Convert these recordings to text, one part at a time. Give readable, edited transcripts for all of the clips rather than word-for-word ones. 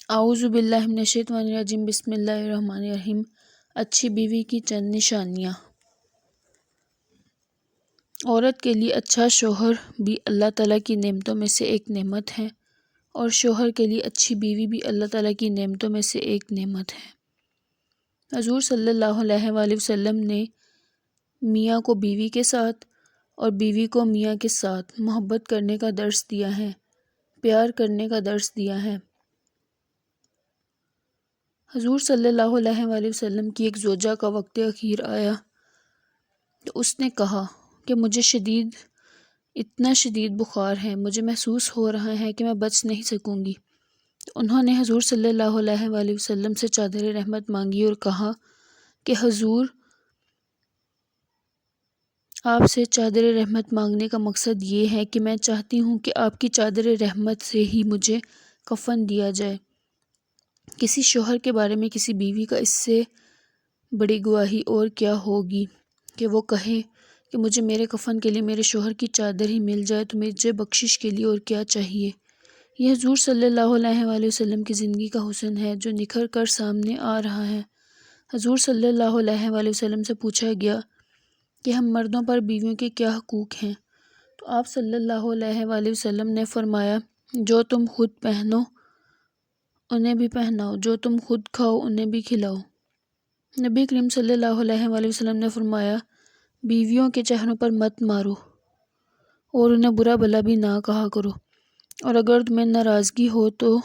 اعوذ باللہ من الشیطان الرجیم، بسم اللہ الرحمن الرحیم۔ اچھی بیوی کی چند نشانیاں۔ عورت کے لیے اچھا شوہر بھی اللہ تعالیٰ کی نعمتوں میں سے ایک نعمت ہے، اور شوہر کے لیے اچھی بیوی بھی اللہ تعالیٰ کی نعمتوں میں سے ایک نعمت ہے۔ حضور صلی اللہ علیہ وآلہ وسلم نے میاں کو بیوی کے ساتھ اور بیوی کو میاں کے ساتھ محبت کرنے کا درس دیا ہے، پیار کرنے کا درس دیا ہے۔ حضور صلی اللہ علیہ وآلہ وسلم کی ایک زوجہ کا وقت اخیر آیا تو اس نے کہا کہ مجھے اتنا شدید بخار ہے، مجھے محسوس ہو رہا ہے کہ میں بچ نہیں سکوں گی۔ تو انہوں نے حضور صلی اللہ علیہ وآلہ وسلم سے چادر رحمت مانگی اور کہا کہ حضور، آپ سے چادر رحمت مانگنے کا مقصد یہ ہے کہ میں چاہتی ہوں کہ آپ کی چادر رحمت سے ہی مجھے کفن دیا جائے۔ کسی شوہر کے بارے میں کسی بیوی کا اس سے بڑی گواہی اور کیا ہوگی کہ وہ کہے کہ مجھے میرے کفن کے لیے میرے شوہر کی چادر ہی مل جائے تو مجھے بخشش کے لیے اور کیا چاہیے۔ یہ حضور صلی اللہ علیہ وآلہ وسلم کی زندگی کا حسن ہے جو نکھر کر سامنے آ رہا ہے۔ حضور صلی اللہ علیہ وآلہ وسلم سے پوچھا گیا کہ ہم مردوں پر بیویوں کے کیا حقوق ہیں، تو آپ صلی اللہ علیہ وآلہ وسلم نے فرمایا، جو تم خود پہنو انہیں بھی پہناؤ، جو تم خود کھاؤ انہیں بھی کھلاؤ۔ نبی کریم صلی اللہ علیہ وآلہ وسلم نے فرمایا، بیویوں کے چہروں پر مت مارو اور انہیں برا بھلا بھی نہ کہا کرو، اور اگر تمہیں ناراضگی ہو تو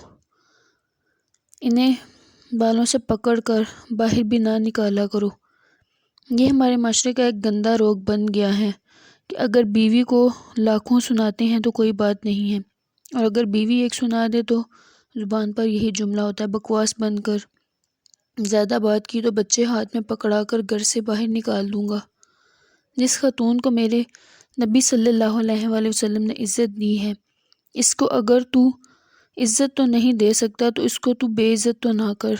انہیں بالوں سے پکڑ کر باہر بھی نہ نکالا کرو۔ یہ ہمارے معاشرے کا ایک گندا روگ بن گیا ہے کہ اگر بیوی کو لاکھوں سناتے ہیں تو کوئی بات نہیں ہے، اور اگر بیوی ایک سنا دے تو زبان پر یہی جملہ ہوتا ہے، بکواس بند کر، زیادہ بات کی تو بچے ہاتھ میں پکڑا کر گھر سے باہر نکال دوں گا۔ جس خاتون کو میرے نبی صلی اللہ علیہ وآلہ وسلم نے عزت دی ہے، اس کو اگر تو عزت تو نہیں دے سکتا تو اس کو تو بے عزت تو نہ کر۔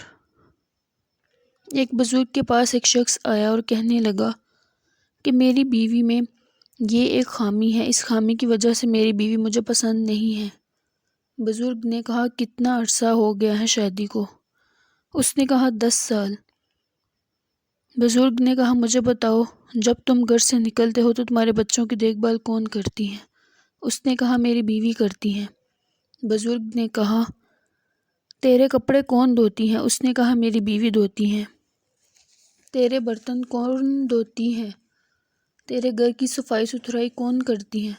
ایک بزرگ کے پاس ایک شخص آیا اور کہنے لگا کہ میری بیوی میں یہ ایک خامی ہے، اس خامی کی وجہ سے میری بیوی مجھے پسند نہیں ہے۔ بزرگ نے کہا، کتنا عرصہ ہو گیا ہے شادی کو؟ اس نے کہا، 10 سال۔ بزرگ نے کہا، مجھے بتاؤ، جب تم گھر سے نکلتے ہو تو تمہارے بچوں کی دیکھ بھال کون کرتی ہے؟ اس نے کہا، میری بیوی کرتی ہے۔ بزرگ نے کہا، تیرے کپڑے کون دھوتی ہیں؟ اس نے کہا، میری بیوی دھوتی ہیں۔ تیرے برتن کون دھوتی ہے؟ تیرے گھر کی صفائی ستھرائی کون کرتی ہے؟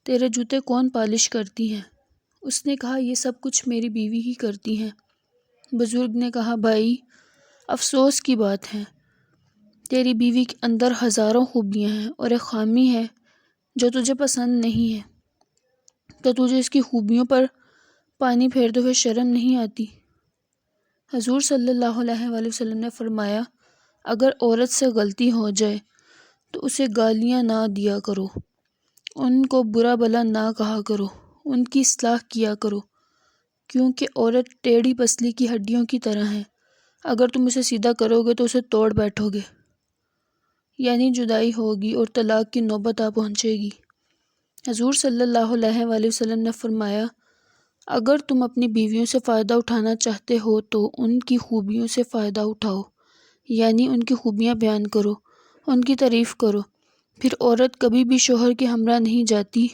تیرے جوتے کون پالش کرتی ہے؟ اس نے کہا، یہ سب کچھ میری بیوی ہی کرتی ہے۔ بزرگ نے کہا، بھائی، افسوس کی بات ہے، تیری بیوی کے اندر ہزاروں خوبیاں ہیں اور ایک خامی ہے جو تجھے پسند نہیں ہے، تو تجھے اس کی خوبیوں پر پانی پھیرتے ہوئے شرم نہیں آتی؟ حضور صلی اللہ علیہ وآلہ وسلم نے فرمایا، اگر عورت سے غلطی ہو جائے تو اسے گالیاں نہ دیا کرو، ان کو برا بھلا نہ کہا کرو، ان کی اصلاح کیا کرو، کیونکہ عورت ٹیڑھی پسلی کی ہڈیوں کی طرح ہے، اگر تم اسے سیدھا کرو گے تو اسے توڑ بیٹھو گے، یعنی جدائی ہوگی اور طلاق کی نوبت آ پہنچے گی۔ حضور صلی اللہ علیہ وآلہ وسلم نے فرمایا، اگر تم اپنی بیویوں سے فائدہ اٹھانا چاہتے ہو تو ان کی خوبیوں سے فائدہ اٹھاؤ، یعنی ان کی خوبیاں بیان کرو، ان کی تعریف کرو۔ پھر عورت کبھی بھی شوہر کے ہمراہ نہیں جاتی،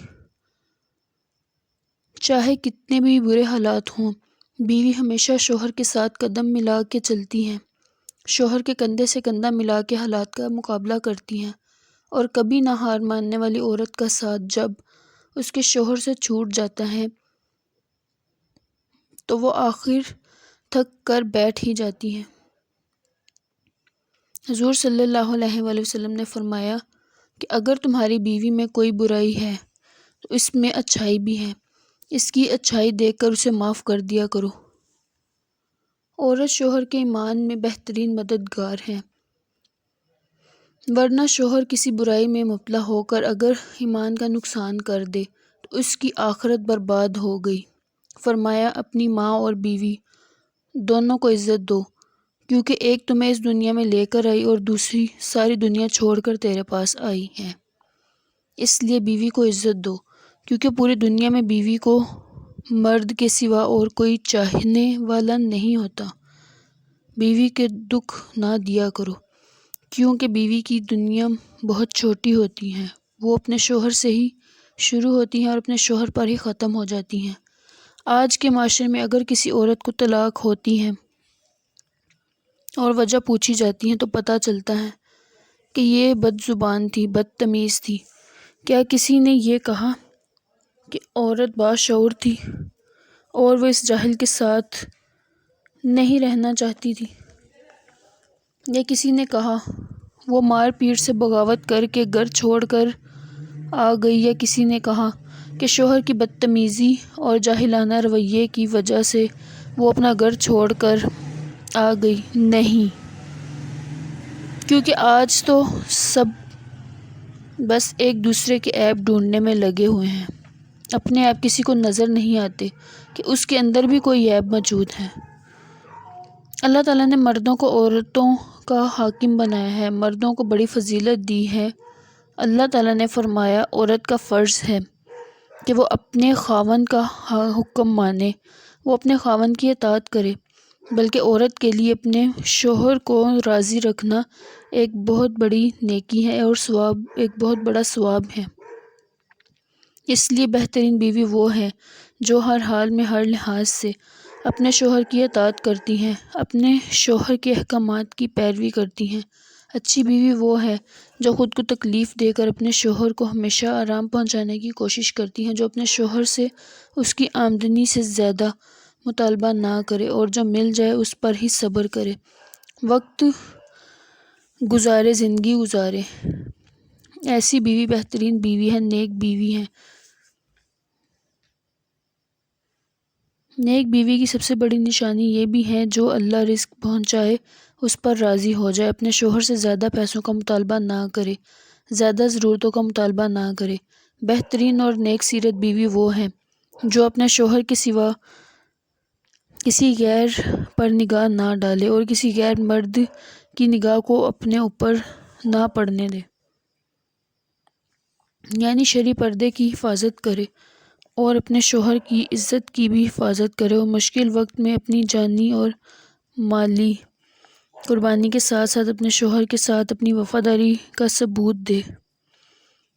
چاہے کتنے بھی برے حالات ہوں۔ بیوی ہمیشہ شوہر کے ساتھ قدم ملا کے چلتی ہے، شوہر کے کندھے سے کندھا ملا کے حالات کا مقابلہ کرتی ہیں، اور کبھی نہ ہار ماننے والی عورت کا ساتھ جب اس کے شوہر سے چھوٹ جاتا ہے تو وہ آخر تھک کر بیٹھ ہی جاتی ہے۔ حضور صلی اللہ علیہ وآلہ وسلم نے فرمایا کہ اگر تمہاری بیوی میں کوئی برائی ہے تو اس میں اچھائی بھی ہے، اس کی اچھائی دیکھ کر اسے معاف کر دیا کرو۔ عورت شوہر کے ایمان میں بہترین مددگار ہے، ورنہ شوہر کسی برائی میں مبتلا ہو کر اگر ایمان کا نقصان کر دے تو اس کی آخرت برباد ہو گئی۔ فرمایا، اپنی ماں اور بیوی دونوں کو عزت دو، کیونکہ ایک تمہیں اس دنیا میں لے کر آئی اور دوسری ساری دنیا چھوڑ کر تیرے پاس آئی ہے، اس لیے بیوی کو عزت دو، کیونکہ پوری دنیا میں بیوی کو مرد کے سوا اور کوئی چاہنے والا نہیں ہوتا۔ بیوی کے دکھ نہ دیا کرو، کیونکہ بیوی کی دنیا بہت چھوٹی ہوتی ہے، وہ اپنے شوہر سے ہی شروع ہوتی ہیں اور اپنے شوہر پر ہی ختم ہو جاتی ہیں۔ آج کے معاشرے میں اگر کسی عورت کو طلاق ہوتی ہے اور وجہ پوچھی جاتی ہے تو پتہ چلتا ہے کہ یہ بد زبان تھی، بدتمیز تھی۔ کیا کسی نے یہ کہا کہ عورت باشعور تھی اور وہ اس جاہل کے ساتھ نہیں رہنا چاہتی تھی؟ یا کسی نے کہا وہ مار پیٹ سے بغاوت کر کے گھر چھوڑ کر آ گئی؟ یا کسی نے کہا کہ شوہر کی بدتمیزی اور جاہلانہ رویے کی وجہ سے وہ اپنا گھر چھوڑ کر آ گئی؟ نہیں، کیونکہ آج تو سب بس ایک دوسرے کے عیب ڈھونڈنے میں لگے ہوئے ہیں، اپنے عیب کسی کو نظر نہیں آتے کہ اس کے اندر بھی کوئی عیب موجود ہے۔ اللہ تعالیٰ نے مردوں کو عورتوں کا حاکم بنایا ہے، مردوں کو بڑی فضیلت دی ہے۔ اللہ تعالیٰ نے فرمایا عورت کا فرض ہے کہ وہ اپنے خاوند کا حکم مانے، وہ اپنے خاوند کی اطاعت کرے، بلکہ عورت کے لیے اپنے شوہر کو راضی رکھنا ایک بہت بڑی نیکی ہے اور ثواب، ایک بہت بڑا ثواب ہے۔ اس لیے بہترین بیوی وہ ہے جو ہر حال میں ہر لحاظ سے اپنے شوہر کی اطاعت کرتی ہیں، اپنے شوہر کے احکامات کی پیروی کرتی ہیں۔ اچھی بیوی وہ ہے جو خود کو تکلیف دے کر اپنے شوہر کو ہمیشہ آرام پہنچانے کی کوشش کرتی ہے، جو اپنے شوہر سے اس کی آمدنی سے زیادہ مطالبہ نہ کرے اور جو مل جائے اس پر ہی صبر کرے، وقت گزارے، زندگی گزارے۔ ایسی بیوی بہترین بیوی ہے، نیک بیوی ہے۔ نیک بیوی کی سب سے بڑی نشانی یہ بھی ہے جو اللہ رزق پہنچائے اس پر راضی ہو جائے، اپنے شوہر سے زیادہ پیسوں کا مطالبہ نہ کرے، زیادہ ضرورتوں کا مطالبہ نہ کرے۔ بہترین اور نیک سیرت بیوی وہ ہے جو اپنے شوہر کے سوا کسی غیر پر نگاہ نہ ڈالے اور کسی غیر مرد کی نگاہ کو اپنے اوپر نہ پڑنے دے، یعنی شرعی پردے کی حفاظت کرے اور اپنے شوہر کی عزت کی بھی حفاظت کرے اور مشکل وقت میں اپنی جانی اور مالی قربانی کے ساتھ ساتھ اپنے شوہر کے ساتھ اپنی وفاداری کا ثبوت دے۔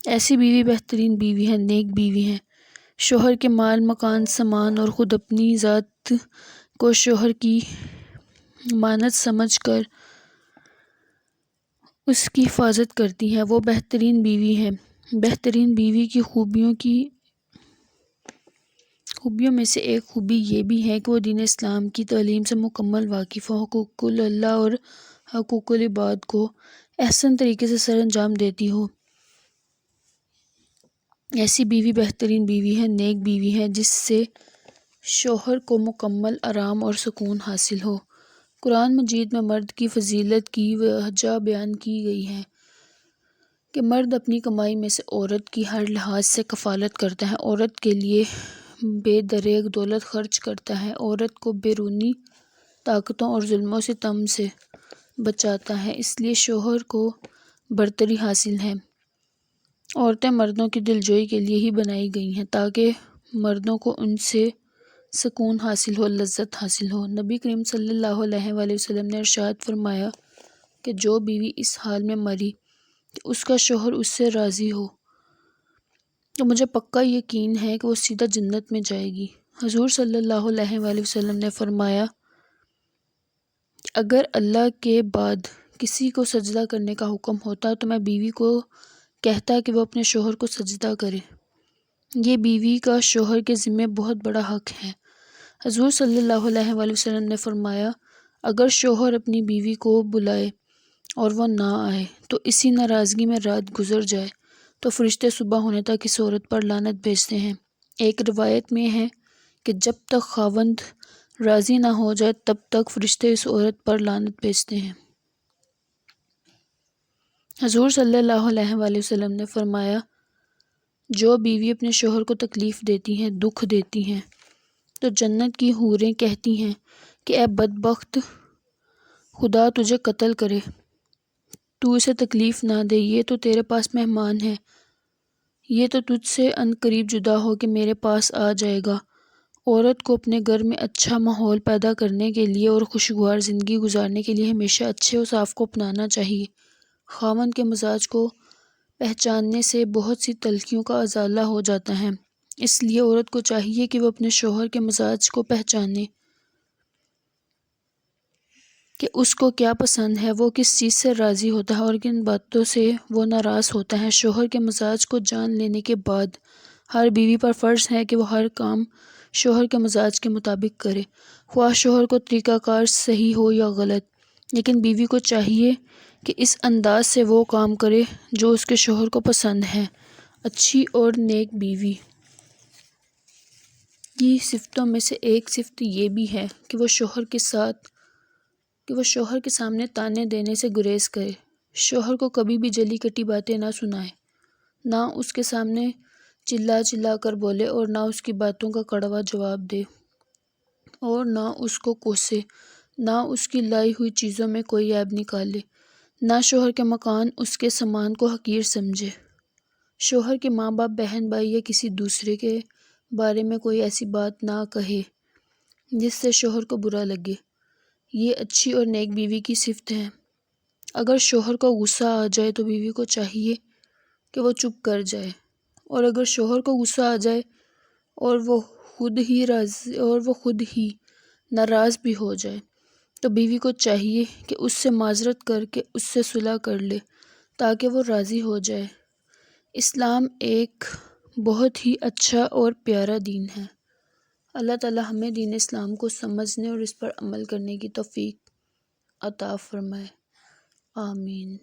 ایسی بیوی بہترین بیوی ہے، نیک بیوی ہے۔ شوہر کے مال، مکان، سامان اور خود اپنی ذات کو شوہر کی مانت سمجھ کر اس کی حفاظت کرتی ہے، وہ بہترین بیوی ہے۔ بہترین بیوی کی خوبیوں میں سے ایک خوبی یہ بھی ہے کہ وہ دین اسلام کی تعلیم سے مکمل واقف ہو، حقوق اللہ اور حقوق العباد کو احسن طریقے سے سر انجام دیتی ہو۔ ایسی بیوی بہترین بیوی ہے، نیک بیوی ہے، جس سے شوہر کو مکمل آرام اور سکون حاصل ہو۔ قرآن مجید میں مرد کی فضیلت کی وجہ بیان کی گئی ہے کہ مرد اپنی کمائی میں سے عورت کی ہر لحاظ سے کفالت کرتا ہے، عورت کے لیے بے دریغ دولت خرچ کرتا ہے، عورت کو بیرونی طاقتوں اور ظلم و ستم سے بچاتا ہے۔ اس لیے شوہر کو برتری حاصل ہے۔ عورتیں مردوں کی دلجوئی کے لیے ہی بنائی گئی ہیں تاکہ مردوں کو ان سے سکون حاصل ہو، لذت حاصل ہو۔ نبی کریم صلی اللہ علیہ وآلہ وسلم نے ارشاد فرمایا کہ جو بیوی اس حال میں مری کہ اس کا شوہر اس سے راضی ہو تو مجھے پکا یقین ہے کہ وہ سیدھا جنت میں جائے گی۔ حضور صلی اللہ علیہ وآلہ وسلم نے فرمایا کہ اگر اللہ کے بعد کسی کو سجدہ کرنے کا حکم ہوتا تو میں بیوی کو کہتا کہ وہ اپنے شوہر کو سجدہ کرے۔ یہ بیوی کا شوہر کے ذمہ بہت بڑا حق ہے۔ حضور صلی اللہ علیہ وآلہ وسلم نے فرمایا اگر شوہر اپنی بیوی کو بلائے اور وہ نہ آئے تو اسی ناراضگی میں رات گزر جائے تو فرشتے صبح ہونے تک اس عورت پر لعنت بھیجتے ہیں۔ ایک روایت میں ہے کہ جب تک خاوند راضی نہ ہو جائے تب تک فرشتے اس عورت پر لعنت بھیجتے ہیں۔ حضور صلی اللہ علیہ وآلہ وسلم نے فرمایا جو بیوی اپنے شوہر کو تکلیف دیتی ہیں، دکھ دیتی ہیں تو جنت کی حوریں کہتی ہیں کہ اے بدبخت، خدا تجھے قتل کرے، تو اسے تکلیف نہ دے، یہ تو تیرے پاس مہمان ہے، یہ تو تجھ سے عن قریب جدا ہو کے میرے پاس آ جائے گا عورت کو اپنے گھر میں اچھا ماحول پیدا کرنے کے لیے اور خوشگوار زندگی گزارنے کے لیے ہمیشہ اچھے اوصاف کو اپنانا چاہیے۔ خاوند کے مزاج کو پہچاننے سے بہت سی تلخیوں کا ازالہ ہو جاتا ہے۔ اس لیے عورت کو چاہیے کہ وہ اپنے شوہر کے مزاج کو پہچانے کہ اس کو کیا پسند ہے، وہ کس چیز سے راضی ہوتا ہے اور کن باتوں سے وہ ناراض ہوتا ہے۔ شوہر کے مزاج کو جان لینے کے بعد ہر بیوی پر فرض ہے کہ وہ ہر کام شوہر کے مزاج کے مطابق کرے، خواہ شوہر کو طریقہ کار صحیح ہو یا غلط، لیکن بیوی کو چاہیے کہ اس انداز سے وہ کام کرے جو اس کے شوہر کو پسند ہے۔ اچھی اور نیک بیوی کی صفتوں میں سے ایک صفت یہ بھی ہے کہ وہ شوہر کے سامنے طعنے دینے سے گریز کرے، شوہر کو کبھی بھی جلی کٹی باتیں نہ سنائے، نہ اس کے سامنے چلا چلا کر بولے اور نہ اس کی باتوں کا کڑوا جواب دے اور نہ اس کو کوسے، نہ اس کی لائی ہوئی چیزوں میں کوئی عیب نکالے، نہ شوہر کے مکان اس کے سامان کو حقیر سمجھے، شوہر کے ماں باپ، بہن بھائی یا کسی دوسرے کے بارے میں کوئی ایسی بات نہ کہے جس سے شوہر کو برا لگے۔ یہ اچھی اور نیک بیوی کی صفت ہے۔ اگر شوہر کو غصہ آ جائے تو بیوی کو چاہیے کہ وہ چپ کر جائے، اور اگر شوہر کو غصہ آ جائے اور وہ خود ہی ناراض بھی ہو جائے تو بیوی کو چاہیے کہ اس سے معذرت کر کے اس سے صلح کر لے تاکہ وہ راضی ہو جائے۔ اسلام ایک بہت ہی اچھا اور پیارا دین ہے۔ اللہ تعالی ہمیں دین اسلام کو سمجھنے اور اس پر عمل کرنے کی توفیق عطا فرمائے۔ آمین۔